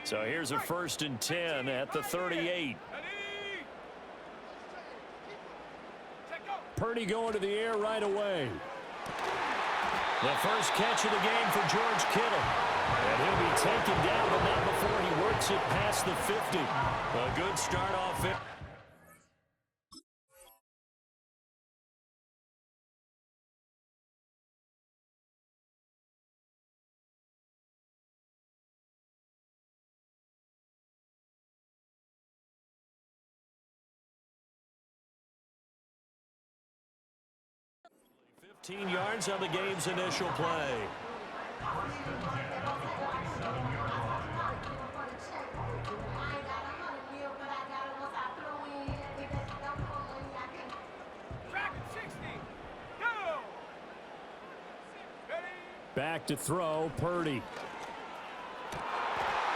So here's a 1st and 10 at the 38. Purdy going to the air right away. The first catch of the game for George Kittle. And he'll be taken down, but not before he works it past the 50. A good start off it. Yards on the game's initial play. Back to throw, Purdy.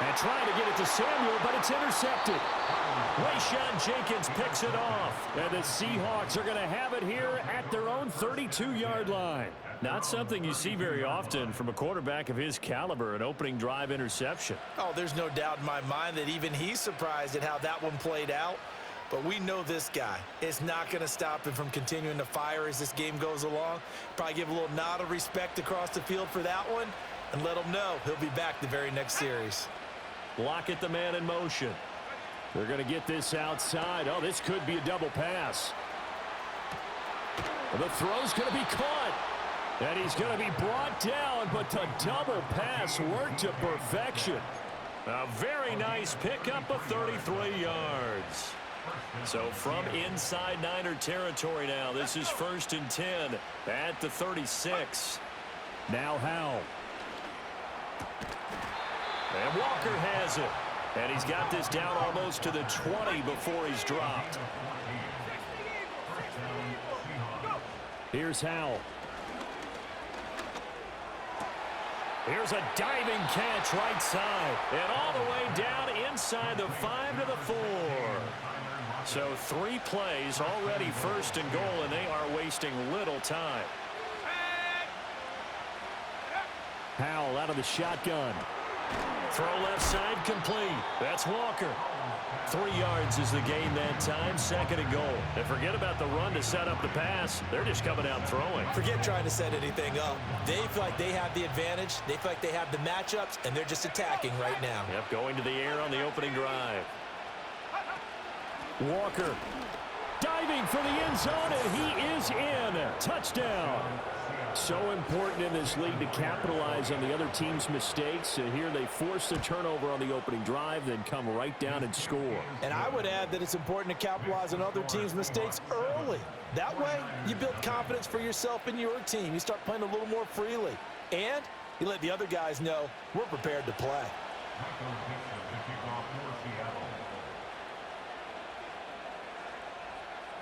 And trying to get it to Samuel, but it's intercepted. Wayshawn Jenkins picks it off. And the Seahawks are going to have it here at their own 32-yard line. Not something you see very often from a quarterback of his caliber, an opening drive interception. Oh, there's no doubt in my mind that even he's surprised at how that one played out. But we know this guy. It's not going to stop him from continuing to fire as this game goes along. Probably give a little nod of respect across the field for that one and let him know he'll be back the very next series. Lockett, the man in motion. They're going to get this outside. Oh, this could be a double pass. The throw's going to be caught. And he's going to be brought down, but the double pass worked to perfection. A very nice pickup of 33 yards. So from inside Niner territory now, this is 1st and 10 at the 36. Now Howell. And Walker has it. And he's got this down almost to the 20 before he's dropped. Here's Howell. Here's a diving catch right side. And all the way down inside the 5 to the 4. So 3 plays already 1st and goal, and they are wasting little time. Howell out of the shotgun. Throw left side complete. That's Walker. 3 yards is the gain that time. 2nd and goal. And forget about the run to set up the pass. They're just coming out throwing. Forget trying to set anything up. They feel like they have the advantage. They feel like they have the matchups, and they're just attacking right now. Yep, going to the air on the opening drive. Walker diving for the end zone, and he is in. Touchdown. So important in this league to capitalize on the other team's mistakes. Here they force the turnover on the opening drive, then come right down and score. And I would add that it's important to capitalize on other teams' mistakes early. That way, you build confidence for yourself and your team. You start playing a little more freely. And you let the other guys know we're prepared to play.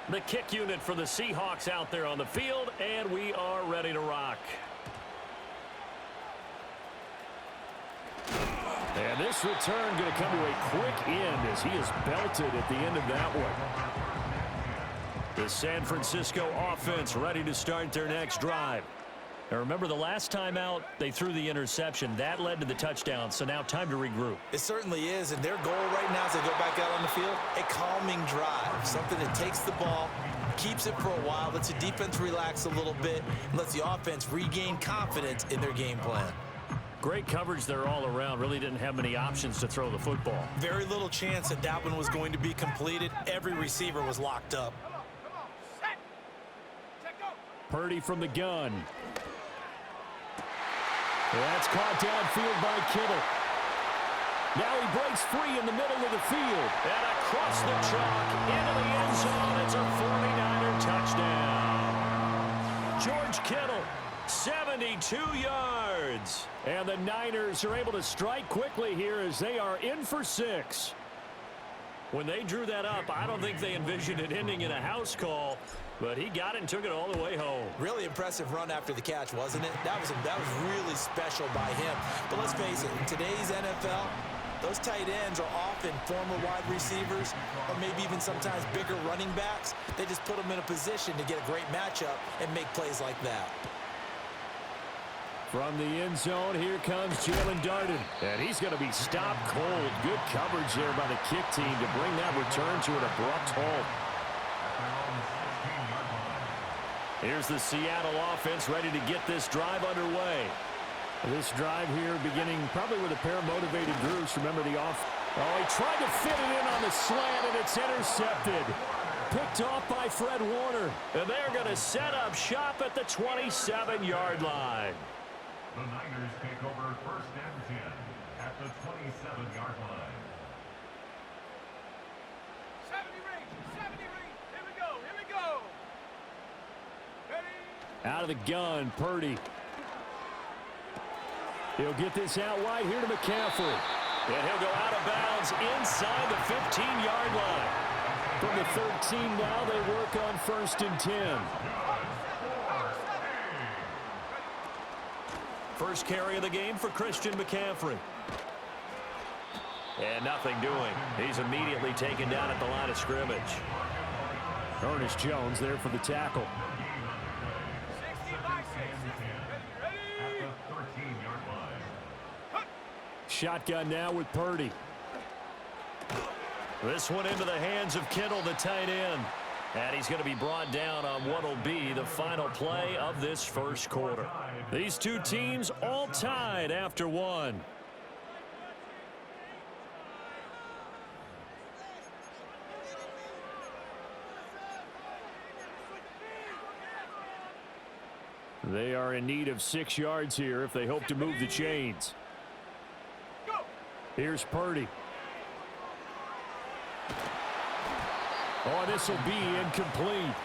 The kick unit for the Seahawks out there on the field, and we are ready to rock. And this return going to come to a quick end as he is belted at the end of that one. The San Francisco offense ready to start their next drive. Now remember, the last time out, they threw the interception. That led to the touchdown, so now time to regroup. It certainly is, and their goal right now as they go back out on the field, a calming drive, something that takes the ball, keeps it for a while, lets the defense relax a little bit, and lets the offense regain confidence in their game plan. Great coverage there all around. Really didn't have many options to throw the football. Very little chance that that one was going to be completed. Every receiver was locked up. Purdy from the gun. That's caught downfield by Kittle. Now he breaks free in the middle of the field. And across the chalk into the end zone. It's a 49er touchdown. George Kittle, 72 yards. And the Niners are able to strike quickly here as they are in for 6. When they drew that up, I don't think they envisioned it ending in a house call. But he got it and took it all the way home. Really impressive run after the catch, wasn't it? That was really special by him. But let's face it, in today's NFL, those tight ends are often former wide receivers or maybe even sometimes bigger running backs. They just put them in a position to get a great matchup and make plays like that. From the end zone, here comes Jalen Darden. And he's going to be stopped cold. Good coverage there by the kick team to bring that return to an abrupt halt. Here's the Seattle offense ready to get this drive underway. This drive here beginning probably with a pair of motivated groups. Remember the off. Oh, he tried to fit it in on the slant, and it's intercepted. Picked off by Fred Warner. And they're going to set up shop at the 27-yard line. The Niners take over first and 10 at the 27-yard line. 70 range. Here we go. Ready? Out of the gun, Purdy. He'll get this out wide here to McCaffrey. And he'll go out of bounds inside the 15-yard line. From the 13 now, they work on first and 10. First carry of the game for Christian McCaffrey. And nothing doing. He's immediately taken down at the line of scrimmage. Ernest Jones there for the tackle. 60 by 6. Ready? Shotgun now with Purdy. This one into the hands of Kittle, the tight end. And he's going to be brought down on what will be the final play of this first quarter. These two teams all tied after one. They are in need of 6 yards here if they hope to move the chains. Here's Purdy. Oh, this will be incomplete.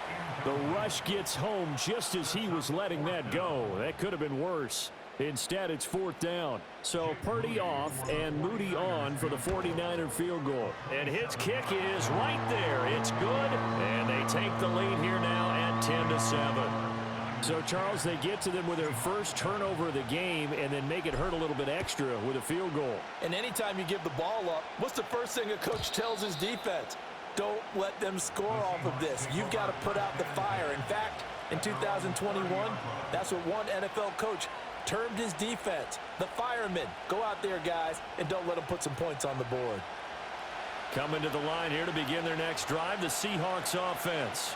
The rush gets home just as he was letting that go. That could have been worse. Instead, it's fourth down. So Purdy off and Moody on for the 49er field goal. And his kick is right there. It's good. And they take the lead here now at 10-7. So, Charles, they get to them with their first turnover of the game and then make it hurt a little bit extra with a field goal. And anytime you give the ball up, what's the first thing a coach tells his defense? Don't let them score off of this. You've got to put out the fire. In fact, in 2021, that's what one NFL coach termed his defense, the firemen. Go out there, guys, and don't let them put some points on the board. Coming to the line here to begin their next drive, the Seahawks offense.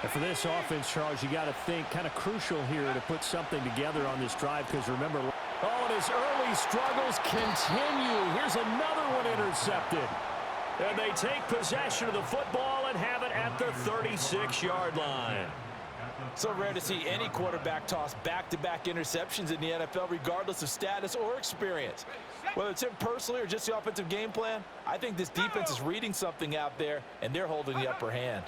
And for this offense, Charles, you got to think kind of crucial here to put something together on this drive because remember, oh, and his early struggles continue. Here's another one intercepted. And they take possession of the football and have it at the 36-yard line. So rare to see any quarterback toss back-to-back interceptions in the NFL, regardless of status or experience. Whether it's him personally or just the offensive game plan, I think this defense is reading something out there, and they're holding the upper hand.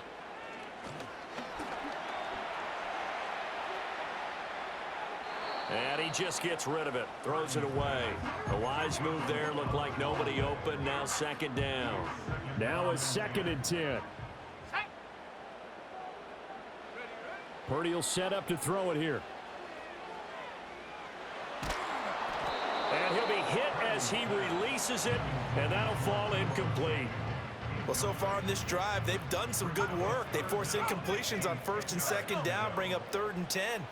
And he just gets rid of it, throws it away. A wise move there, looked like nobody open, now second down. Now a second and 10. Purdy will set up to throw it here. And he'll be hit as he releases it, and that'll fall incomplete. Well, so far in this drive, they've done some good work. They force incompletions on first and second down, bring up third and 10.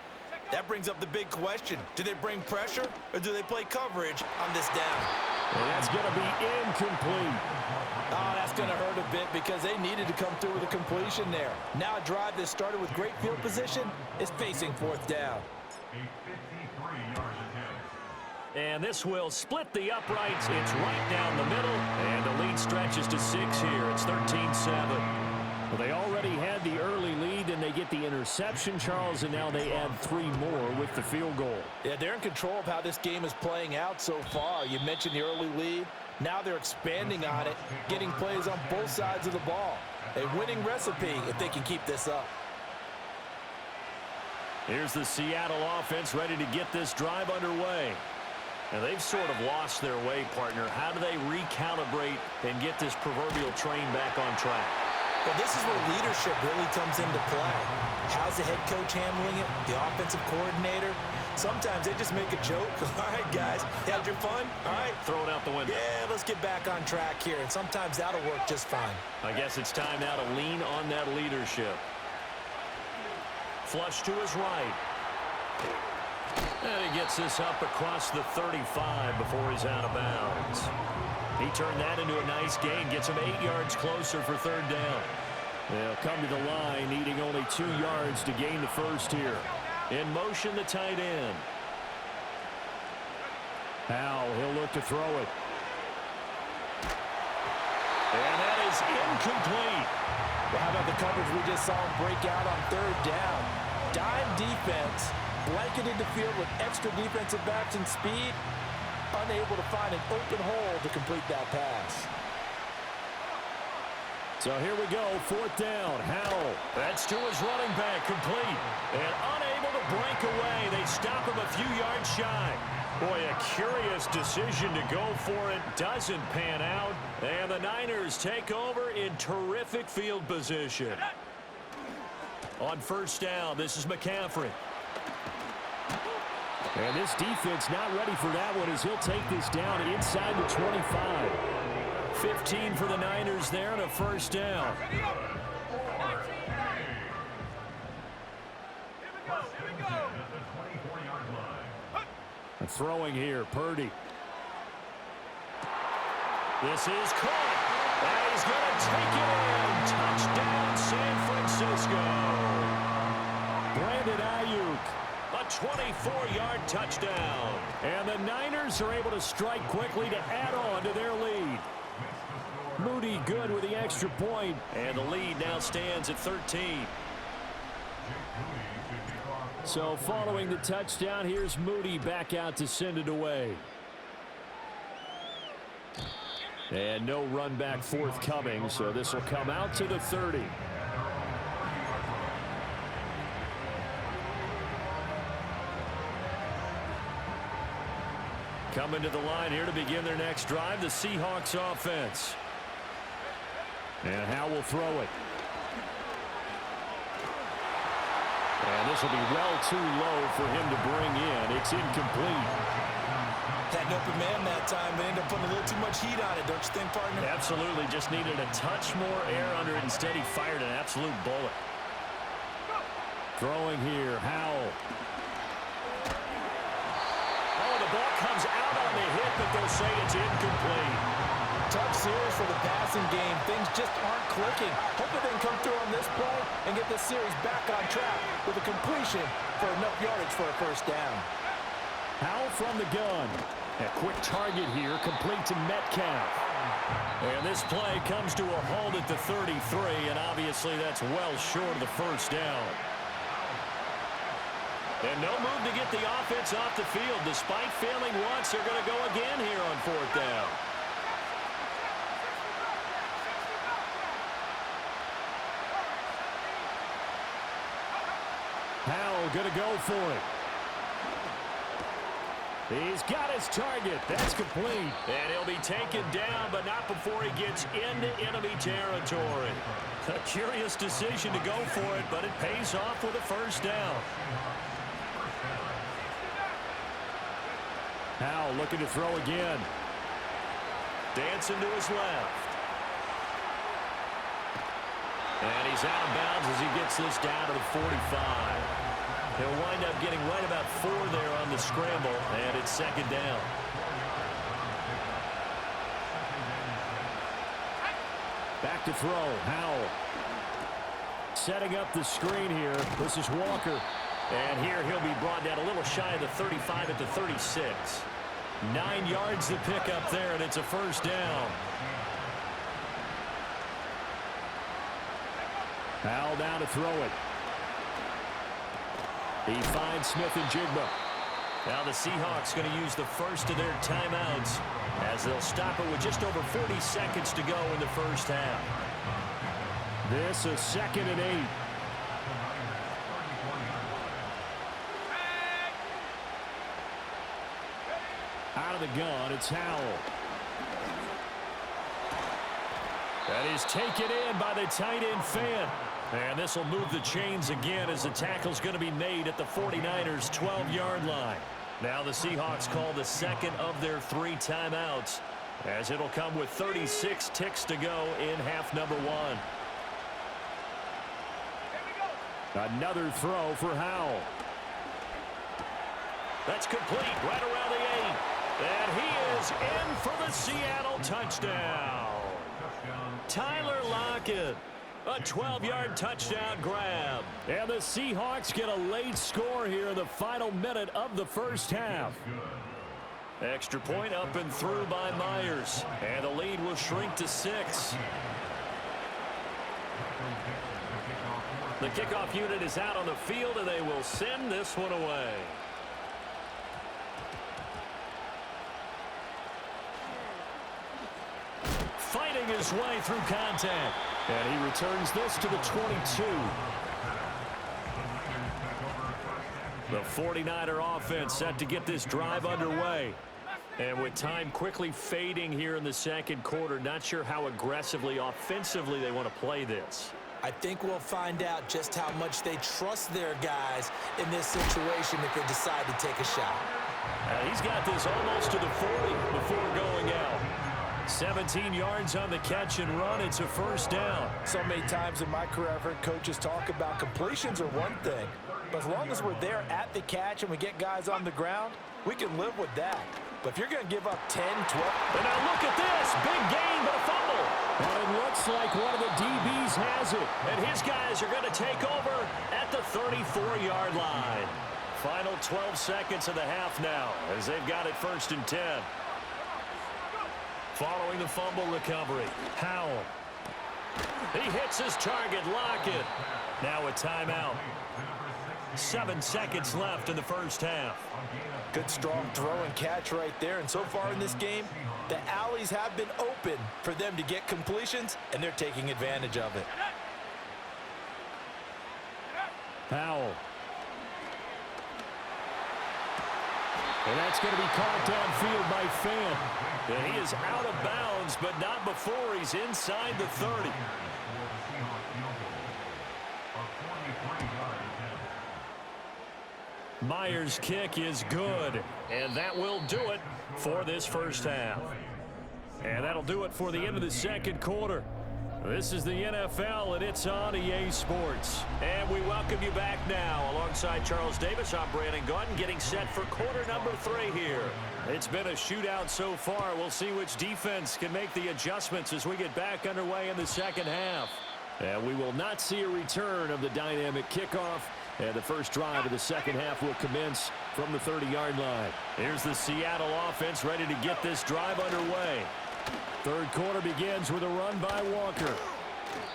That brings up the big question. Do they bring pressure or do they play coverage on this down? And that's going to be incomplete. Oh, that's going to hurt a bit because they needed to come through with a completion there. Now a drive that started with great field position is facing fourth down. A 53-yard attempt. And this will split the uprights. It's right down the middle. And the lead stretches to 6 here. It's 13-7. Well, they already had the early lead, and they get the interception, Charles, and now they add 3 more with the field goal. Yeah, they're in control of how this game is playing out so far. You mentioned the early lead. Now they're expanding on it, getting plays on both sides of the ball. A winning recipe if they can keep this up. Here's the Seattle offense ready to get this drive underway. And they've sort of lost their way, partner. How do they recalibrate and get this proverbial train back on track? Well, this is where leadership really comes into play. How's the head coach handling it? The offensive coordinator? Sometimes they just make a joke. All right, guys, had your fun? All right. Throw it out the window. Yeah, let's get back on track here. And sometimes that'll work just fine. I guess it's time now to lean on that leadership. Flush to his right. And he gets this up across the 35 before he's out of bounds. He turned that into a nice gain, gets him 8 yards closer for third down. They'll come to the line, needing only 2 yards to gain the first here. In motion, the tight end. Howell, he'll look to throw it. And that is incomplete. Well, how about the coverage we just saw him break out on third down? Dime defense, blanketed the field with extra defensive backs and speed, unable to find an open hole to complete that pass. So here we go, fourth down. Howell, that's to his running back, complete. And unable to break away. They stop him a few yards shy. Boy, a curious decision to go for it. Doesn't pan out. And the Niners take over in terrific field position. On first down, this is McCaffrey. And this defense not ready for that one as he'll take this down inside the 25. 15 for the Niners there and a first down. Throwing here, Purdy. This is caught. And he's going to take it in. Touchdown, San Francisco. Brandon Ayuk, a 24-yard touchdown. And the Niners are able to strike quickly to add on to their lead. Moody good with the extra point. And the lead now stands at 13. So following the touchdown, here's Moody back out to send it away. And no run back forthcoming, so this will come out to the 30. Coming to the line here to begin their next drive, the Seahawks offense. And Howell will throw it. And this will be well too low for him to bring in. It's incomplete. Had an open man that time, but ended up putting a little too much heat on it, don't you think, partner? Absolutely. Just needed a touch more air under it. Instead, he fired an absolute bullet. Throwing here, Howell. Oh, the ball comes out on the hit, but they'll say it's incomplete. Tough series for the passing game. Things just aren't clicking. Hopefully they can come through on this play and get this series back on track with a completion for enough yardage for a first down. Howell from the gun. A quick target here, complete to Metcalf. And this play comes to a halt at the 33, and obviously that's well short of the first down. And no move to get the offense off the field. Despite failing once, they're going to go again here on fourth down. Howell going to go for it. He's got his target. That's complete. And he'll be taken down, but not before he gets into enemy territory. A curious decision to go for it, but it pays off with a first down. Howell looking to throw again. Dancing to his left. And he's out of bounds as he gets this down to the 45. He'll wind up getting right about 4 there on the scramble, and it's second down. Back to throw, Howell. Setting up the screen here. This is Walker. And here he'll be brought down a little shy of the 35 at the 36. 9 yards to pick up there, and it's a first down. Howell down to throw it. He finds Smith and Jigba. Now the Seahawks going to use the first of their timeouts as they'll stop it with just over 40 seconds to go in the first half. This is 2nd and 8. Out of the gun, it's Howell. That is taken in by the tight end Fant. And this will move the chains again as the tackle's going to be made at the 49ers' 12-yard line. Now the Seahawks call the second of their 3 timeouts as it'll come with 36 ticks to go in half number 1. Another throw for Howell. That's complete right around the 8. And he is in for the Seattle touchdown. Tyler Lockett. A 12-yard touchdown grab. And the Seahawks get a late score here in the final minute of the first half. Extra point up and through by Myers. And the lead will shrink to 6. The kickoff unit is out on the field, and they will send this one away. Fighting his way through contact. And he returns this to the 22. The 49er offense set to get this drive underway. And with time quickly fading here in the second quarter, not sure how aggressively, offensively they want to play this. I think we'll find out just how much they trust their guys in this situation if they decide to take a shot. He's got this almost to the 40 before going out. 17 yards on the catch and run. It's a first down. So many times in my career, I've heard coaches talk about completions are one thing. But as long as we're there at the catch and we get guys on the ground, we can live with that. But if you're going to give up 10, 12... And now look at this. Big gain, but a fumble. And it looks like one of the DBs has it. And his guys are going to take over at the 34-yard line. Final 12 seconds of the half now as they've got it 1st and 10. Following the fumble recovery, Howell. He hits his target, Lockett. Now a timeout. 7 seconds left in the first half. Good strong throw and catch right there. And so far in this game, the alleys have been open for them to get completions, and they're taking advantage of it. Howell. And that's going to be caught downfield by Pham. And he is out of bounds, but not before he's inside the 30. Myers' kick is good. And that will do it for this first half. And that'll do it for the end of the second quarter. This is the NFL, and it's on EA Sports. And we welcome you back now. Alongside Charles Davis, I'm Brandon Gaudin, getting set for quarter number 3 here. It's been a shootout so far. We'll see which defense can make the adjustments as we get back underway in the second half. And we will not see a return of the dynamic kickoff. And the first drive of the second half will commence from the 30-yard line. Here's the Seattle offense ready to get this drive underway. Third quarter begins with a run by Walker.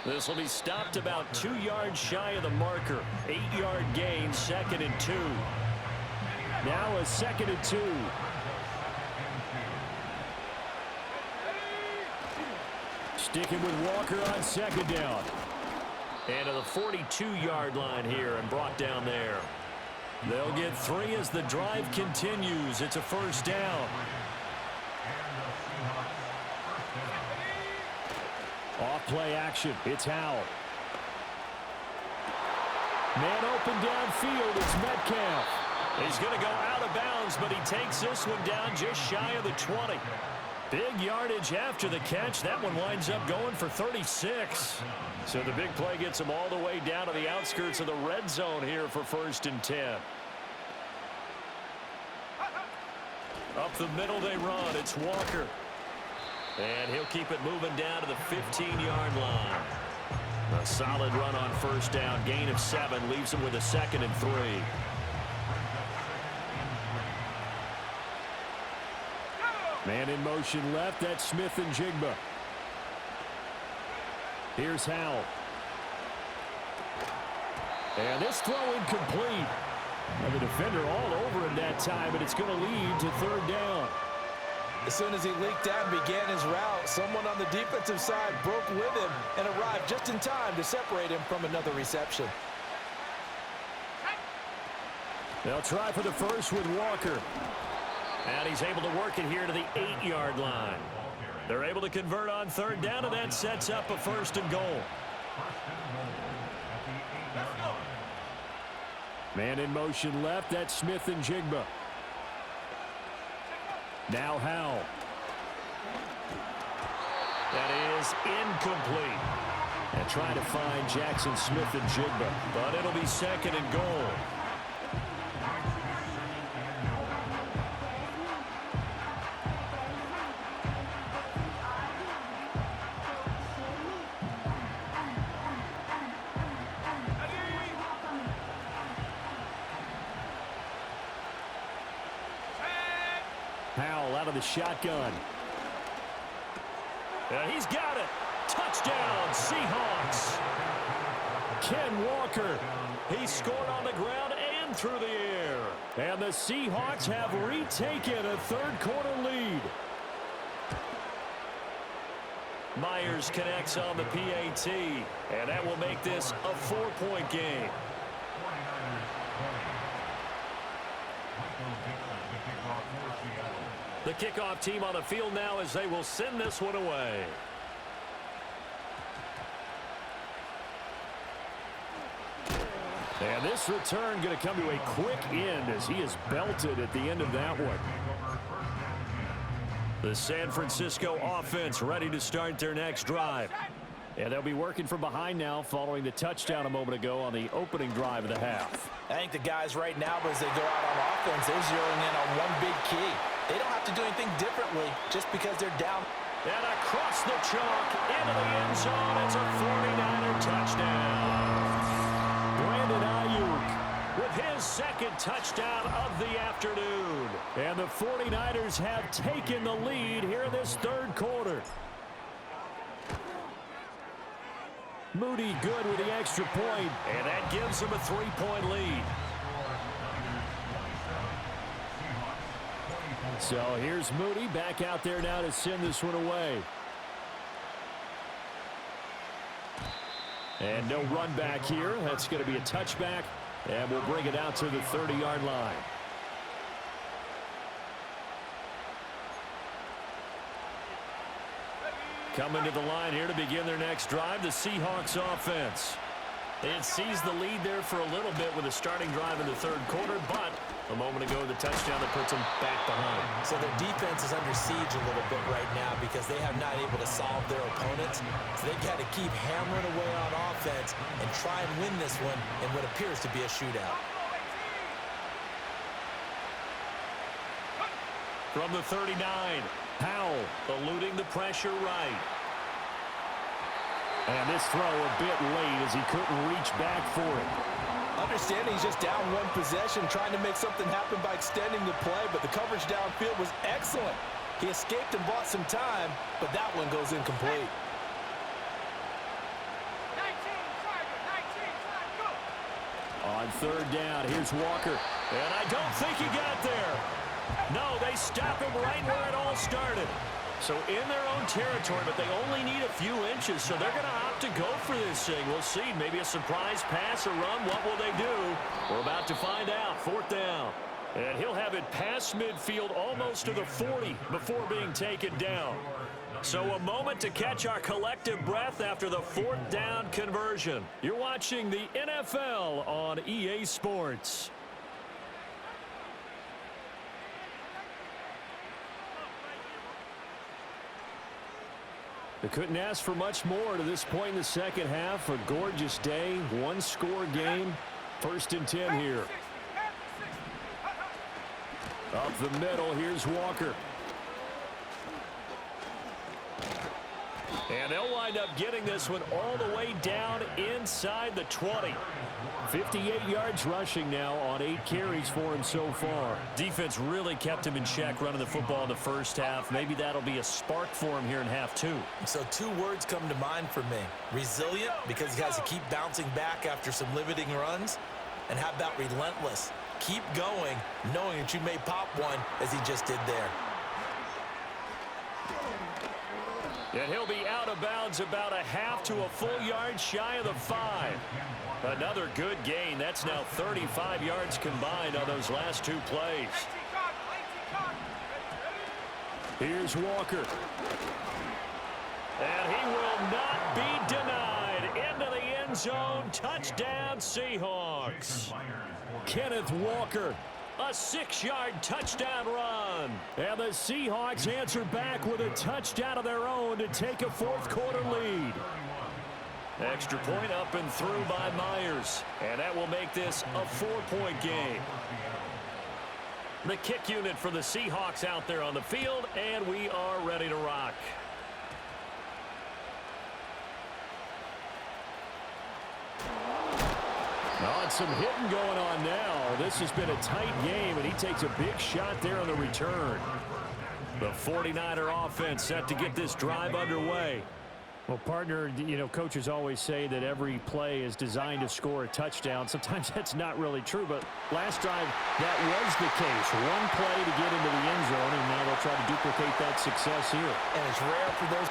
This will be stopped about 2 yards shy of the marker. 8-yard gain, 2nd and 2. Now a 2nd and 2. Sticking with Walker on 2nd down. And to the 42-yard line here and brought down there. They'll get 3 as the drive continues. It's a first down. Off play action. It's Howell. Man open downfield. It's Metcalf. He's going to go out of bounds, but he takes this one down just shy of the 20. Big yardage after the catch. That one winds up going for 36. So the big play gets him all the way down to the outskirts of the red zone here for 1st and 10. Up the middle they run. It's Walker. And he'll keep it moving down to the 15-yard line. A solid run on first down. Gain of 7 leaves him with a 2nd and 3. Man in motion left. That's Smith and Jigba. Here's Howell. And this throw incomplete. And the defender all over him that time, but it's going to lead to 3rd down. As soon as he leaked out and began his route, someone on the defensive side broke with him and arrived just in time to separate him from another reception. They'll try for the first with Walker. And he's able to work it here to the 8-yard line. They're able to convert on 3rd down, and that sets up a 1st and goal. Man in motion left. That's Smith and Jigba. Now Howell. That is incomplete. And trying to find Jackson Smith and Jigba. But it'll be 2nd and goal. out of the shotgun. And he's got it. Touchdown, Seahawks. Ken Walker. He scored on the ground and through the air. And the Seahawks have retaken a third-quarter lead. Myers connects on the PAT, and that will make this a 4-point game. The kickoff team on the field now as they will send this one away. And this return going to come to a quick end as he is belted at the end of that one. The San Francisco offense ready to start their next drive. And they'll be working from behind now following the touchdown a moment ago on the opening drive of the half. I think the guys right now, as they go out on offense, they're zeroing in on one big key. They don't have to do anything differently just because they're down. And across the chalk into the end zone. It's a 49er touchdown. Brandon Ayuk with his second touchdown of the afternoon. And the 49ers have taken the lead here in this third quarter. Moody good with the extra point, and that gives them a 3-point lead. So here's Moody back out there now to send this one away. And no run back here. That's going to be a touchback, and we'll bring it out to the 30-yard line. Coming to the line here to begin their next drive, the Seahawks offense. It sees the lead there for a little bit with a starting drive in the third quarter, but a moment ago the touchdown that puts them back behind. So their defense is under siege a little bit right now because they have not able to solve their opponents. So they've got to keep hammering away on offense and try and win this one in what appears to be a shootout. From the 39, Powell eluding the pressure right. And this throw a bit late as he couldn't reach back for it. Understanding he's just down one possession, trying to make something happen by extending the play, but the coverage downfield was excellent. He escaped and bought some time, but that one goes incomplete. 19, On third down, here's Walker. And I don't think he got there. No, they stop him right where it all started. So in their own territory, but they only need a few inches, so they're going to opt to go for this thing. We'll see. Maybe a surprise pass or run. What will they do? We're about to find out. Fourth down. And he'll have it past midfield almost to the 40 before being taken down. So a moment to catch our collective breath after the fourth down conversion. You're watching the NFL on EA Sports. They couldn't ask for much more to this point in the second half. A gorgeous day, one-score game. First and 10 here. Up the middle, here's Walker. And they'll wind up getting this one all the way down inside the 20. 58 yards rushing now on 8 carries for him so far. Defense really kept him in check running the football in the first half. Maybe that'll be a spark for him here in half two. So 2 words come to mind for me. Resilient, because he has to keep bouncing back after some limiting runs. And how about relentless? Keep going, knowing that you may pop one as he just did there. And he'll be out of bounds about a half to a full yard shy of the 5. Another good gain. That's now 35 yards combined on those last 2 plays. Here's Walker. And he will not be denied. Into the end zone. Touchdown, Seahawks. Kenneth Walker. A 6-yard touchdown run. And the Seahawks answer back with a touchdown of their own to take a fourth-quarter lead. Extra point up and through by Myers. And that will make this a 4-point game. The kick unit for the Seahawks out there on the field, and we are ready to rock. Oh, and some hitting going on now. This has been a tight game, and he takes a big shot there on the return. The 49er offense set to get this drive underway. Well, partner, you know, coaches always say that every play is designed to score a touchdown. Sometimes that's not really true, but last drive, that was the case. One play to get into the end zone, and now they'll try to duplicate that success here. And it's rare for those.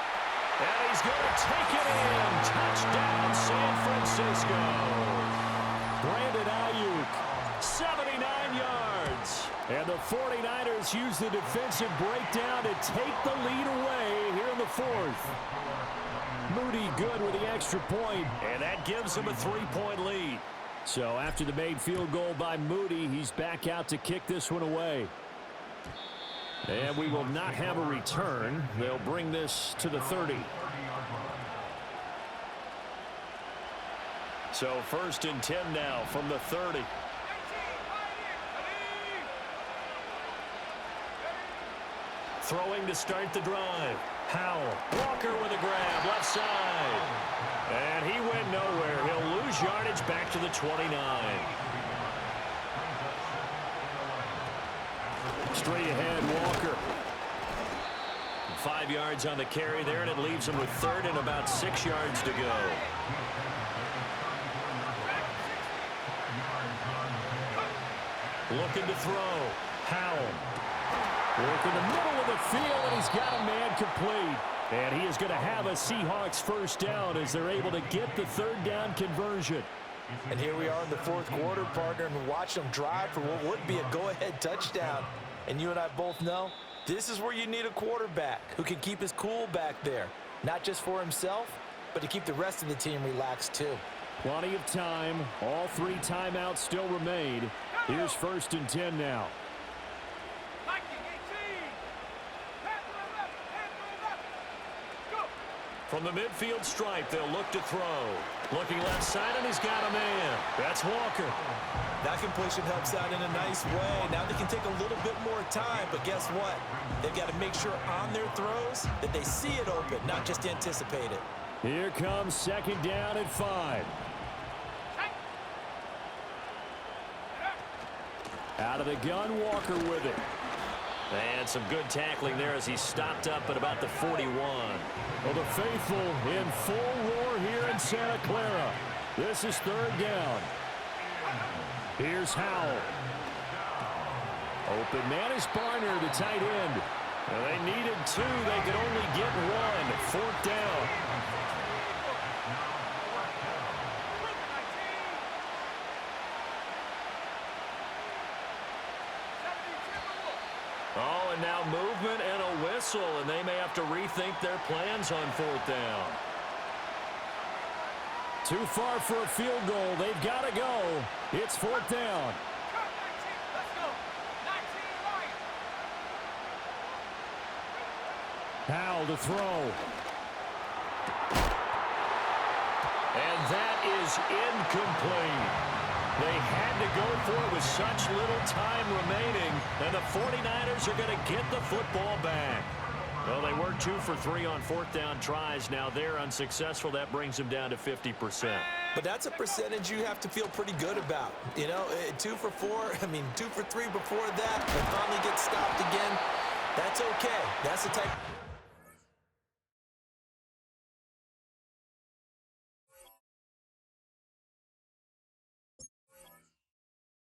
And he's going to take it in. Touchdown, San Francisco. Brandon Ayuk, 79 yards. And the 49ers use the defensive breakdown to take the lead away here in the fourth. Moody good with the extra point, and that gives him a 3-point lead. So after the made field goal by Moody, he's back out to kick this one away. And we will not have a return. They'll bring this to the 30. So 1st and 10 now from the 30. Throwing to start the drive. Howell. Walker with a grab, left side. And he went nowhere. He'll lose yardage back to the 29. Straight ahead, Walker. 5 yards on the carry there, and it leaves him with 3rd and about 6 yards to go. Looking to throw. Howell. Work in the middle of the field, and he's got a man complete. And he is going to have a Seahawks first down as they're able to get the 3rd down conversion. And here we are in the 4th quarter, partner, and watch them drive for what would be a go-ahead touchdown. And you and I both know this is where you need a quarterback who can keep his cool back there. Not just for himself, but to keep the rest of the team relaxed too. Plenty of time. All 3 timeouts still remain. Here's 1st and 10 now. From the midfield stripe, they'll look to throw. Looking left side, and he's got a man. That's Walker. That completion helps out in a nice way. Now they can take a little bit more time, but guess what? They've got to make sure on their throws that they see it open, not just anticipate it. Here comes 2nd down at 5. Out of the gun, Walker with it. And some good tackling there as he stopped up at about the 41. Well, the faithful in full roar here in Santa Clara. This is 3rd down. Here's Howell. Open man is Barner, the tight end. Well, they needed 2. They could only get 1. 4th down. Oh, and now movement and a whistle, and they may have to rethink their plans on 4th down. Too far for a field goal. They've got to go. It's 4th down. Howell to throw. And that is incomplete. They had to go for it with such little time remaining, and the 49ers are going to get the football back. Well, they were 2 for 3 on 4th down tries. Now they're unsuccessful. That brings them down to 50%. But that's a percentage you have to feel pretty good about. You know, 2 for 4, 2 for 3 before that. They finally get stopped again. That's okay. That's the type.